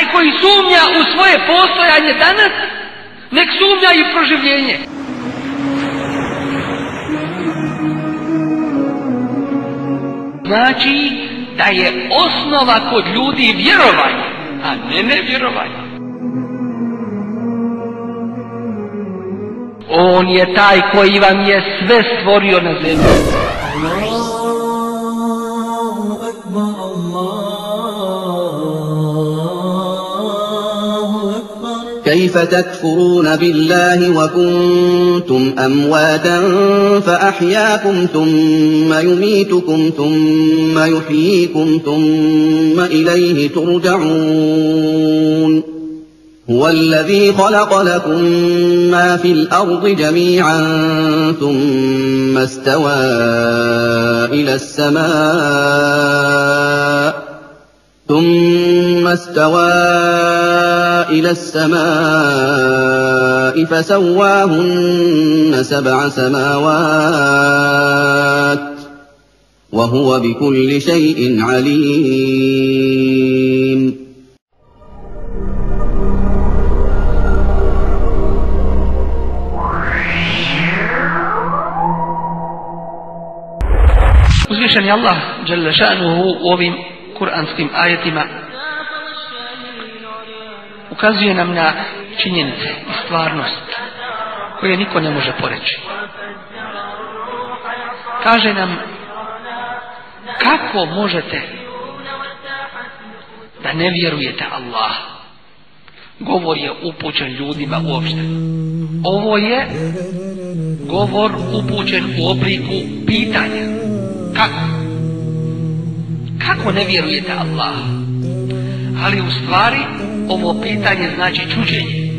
Taj koji sumnja u svoje postojanje danas, nek sumnja i proživljenje. Znači da je osnova kod ljudi vjerovanje, a ne nevjerovanje. On je taj koji vam je sve stvorio na zemlji. كيف تكفرون بالله وكنتم أمواتا فأحياكم ثم يميتكم ثم يحييكم ثم إليه ترجعون هو الذي خلق لكم ما في الأرض جميعا ثم استوى إلى السماء فسواهن 7 سماوات وهو بكل شيء عليم. Uzvišeni Allah dželle šanuhu u ovim kuranskim ajetima ukazuje nam na činjenice i stvarnost koje niko ne može poreći. Kaže nam kako možete da ne vjerujete Allah. Govor je upućen ljudima uopšte. Ovo je govor upućen u obliku pitanja. Kako ne vjerujete Allah? Ali u stvari ovo pitanje znači čuđenje.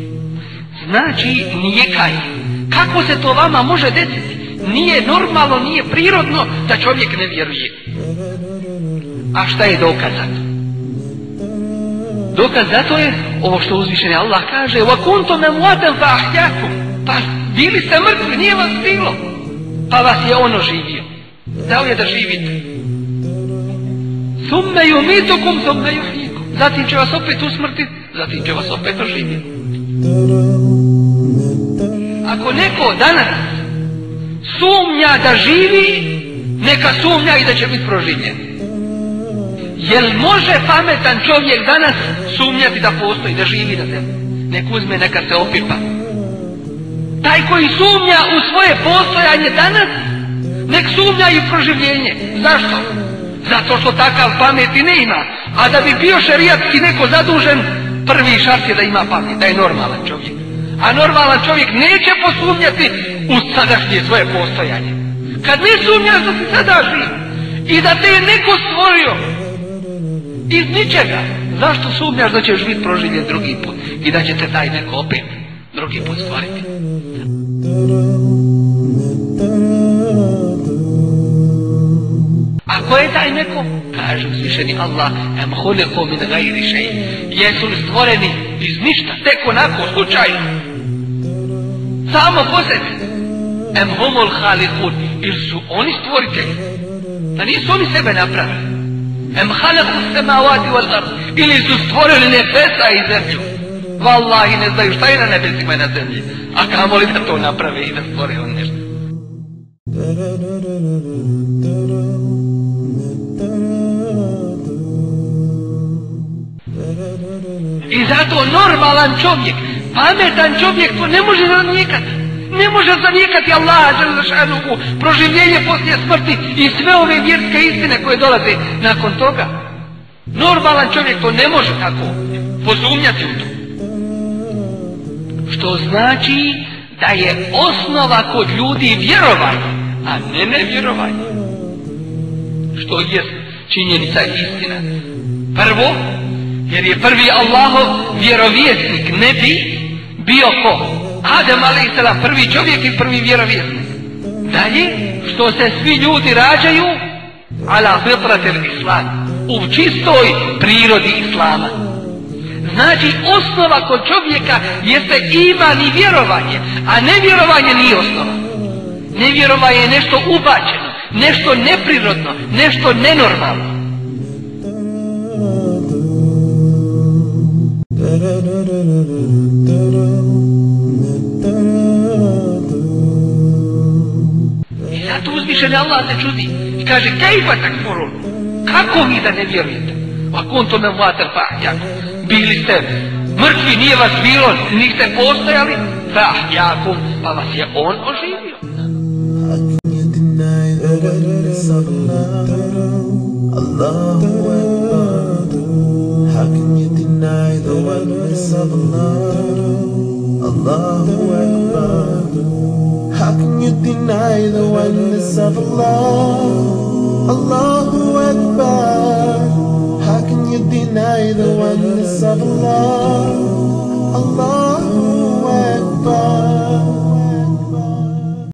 Znači nijekanje. Kako se to vama može desiti? Nije normalno, nije prirodno da čovjek ne vjeruje. A šta je dokaz za to? Dokaz za to je ovo što uzvišeni Allah kaže: "Wa kuntum amwatan fa ahyakum." Pa bili ste mrtvi, nije vas bilo, pa vas je on oživio. Dao je da živite. Thumma yumitukum thumma yuhyikum. Zatim će vas opet usmrtiti, zatim će vas opet oživjeti. Ako neko danas sumnja da živi, neka sumnja i da će biti proživljen. Jel može pametan čovjek danas sumnjati da postoji, da živi na zemlji? Nek uzme, neka se opipa. Taj koji sumnja u svoje postojanje danas, nek sumnja i proživljenje. Zašto? Zato što takav pameti ne ima. A da bi bio šerijatski neko zadužen, prvi šart je da ima pamet, da je normalan čovjek. A normalan čovjek neće posumnjati u sadašnje svoje postojanje. Kad ne sumnjaš da si sada živ i da te je neko stvorio iz ničega, zašto sumnjaš da ćeš biti proživljen drugi put i da će te taj neko opet drugi put stvoriti? A ko je taj neko? Kaže uzvišeni Allah: "Em khuliqu min ghairi shay." Jesu li stvoreni iz ništa, tek onako slučajno, samo po sebi? Em humul khaliqun, ili su oni stvoritelji? Da nisu oni sebe napravili? Em khalaqu samawati wal ard, ili su stvorili nebesa i zemlju? Wallahi ne znaju šta je na nebesima i na zemlji, a kamoli da to naprave i da stvore on nešto. I zato normalan čovjek, pametan čovjek to ne može zanijekati. Ne može zanijekati Allaha dželle šanuhu, proživljenje poslije smrti i sve ove vjerske istine koje dolaze nakon toga. Normalan čovjek to ne može tako posumnjati u to. Što znači da je osnova kod ljudi vjerovanje, a ne nevjerovanje. Što je činjenica i istina. Prvo, jer je prvi Allahov vjerovjesnik ne bi bio ko? Adem a.s. prvi čovjek i prvi vjerovjesnik. Dalje, što se svi ljudi rađaju ala fitratil islam, u čistoj prirodi islama. Znači osnova kod čovjeka jeste iman i vjerovanje, a nevjerovanje nije osnova. Nevjerovanje je nešto ubačeno, nešto neprirodno, nešto nenormalno. I zato uzvišeni Allah se čudi i kaže kejfa takfurun, kako vi da ne vjerujete? A kuntum amwatan fa ahyakum, bili ste mrtvi, nije vas bilo, niste postojali, fa ahyakum, pa vas je on oživio. How can you deny the oneness of Allah? Allahu Akbar. How can you deny the oneness of Allah? Allahu Akbar. How can you deny the oneness of Allah?